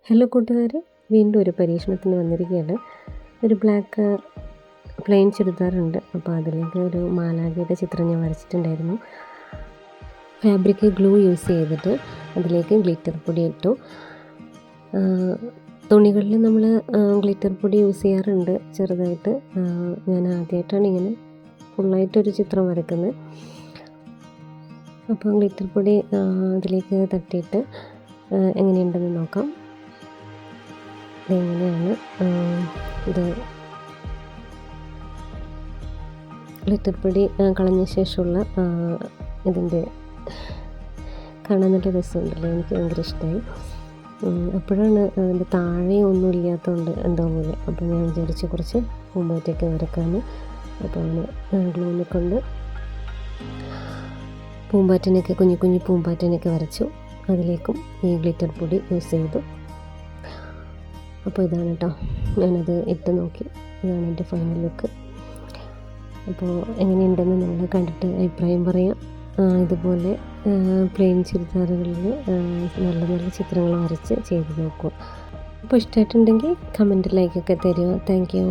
Hello കൂട്ടുകാരെ, വീണ്ടും ഒരു പരീക്ഷണത്തിന് വന്നിരിക്കുകയാണ്. ഒരു ബ്ലാക്ക് പ്ലെയിൻ ചുരിദാറുണ്ട്. അപ്പോൾ അതിലേക്ക് ഒരു മാലാഖയുടെ ചിത്രം ഞാൻ വരച്ചിട്ടുണ്ടായിരുന്നു. ഫാബ്രിക് ഗ്ലൂ യൂസ് ചെയ്തിട്ട് അതിലേക്ക് ഗ്ലിറ്റർ പൊടി ഇട്ടു. തുണികളിൽ നമ്മൾ ഗ്ലിറ്റർ പൊടി യൂസ് ചെയ്യാറുണ്ട് ചെറുതായിട്ട്. ഞാൻ ആദ്യമായിട്ടാണ് ഇങ്ങനെ ഫുള്ളായിട്ടൊരു ചിത്രം വരയ്ക്കുന്നത്. അപ്പോൾ ഗ്ലിറ്റർ പൊടി അതിലേക്ക് തട്ടിയിട്ട് എങ്ങനെയുണ്ടെന്ന് നോക്കാം. ഇതെങ്ങനെയാണ് ഇത് ഗ്ലിറ്റർ പൊടി കളഞ്ഞ ശേഷമുള്ള ഇതിൻ്റെ കാണാൻ നല്ല രസമുണ്ടല്ലോ. എനിക്ക് ഭയങ്കര ഇഷ്ടമായി. അപ്പോഴാണ് അതിൻ്റെ താഴെ ഒന്നും ഇല്ലാത്തതുകൊണ്ട് എന്തോ പോലെ. അപ്പോൾ ഞാൻ വിചാരിച്ച് കുറച്ച് പൂമ്പാറ്റയൊക്കെ വരക്കാൻ. അപ്പോൾ അങ്ങനെ ഗ്ലൂവിനെ കൊണ്ട് പൂമ്പാറ്റനെയൊക്കെ കുഞ്ഞു കുഞ്ഞു പൂമ്പാറ്റനെയൊക്കെ വരച്ചു. അതിലേക്കും ഈ ഗ്ലിറ്റർ പൊടി യൂസ് ചെയ്തു. അപ്പോൾ ഇതാണ് കേട്ടോ, ഞാനത് ഇട്ട് നോക്കി. ഇതാണ് എൻ്റെ ഫൈനൽ ലുക്ക്. അപ്പോൾ എങ്ങനെയുണ്ടെന്ന് നിങ്ങൾ കണ്ടിട്ട് അഭിപ്രായം പറയാം. ഇതുപോലെ പ്ലെയിൻ ചുരിദാറുകളിൽ നല്ല നല്ല ചിത്രങ്ങൾ വരച്ച് ചെയ്ത് നോക്കുക. അപ്പോൾ ഇഷ്ടമായിട്ടുണ്ടെങ്കിൽ കമൻറ്റ് ലൈക്കൊക്കെ തരിക. Thank you.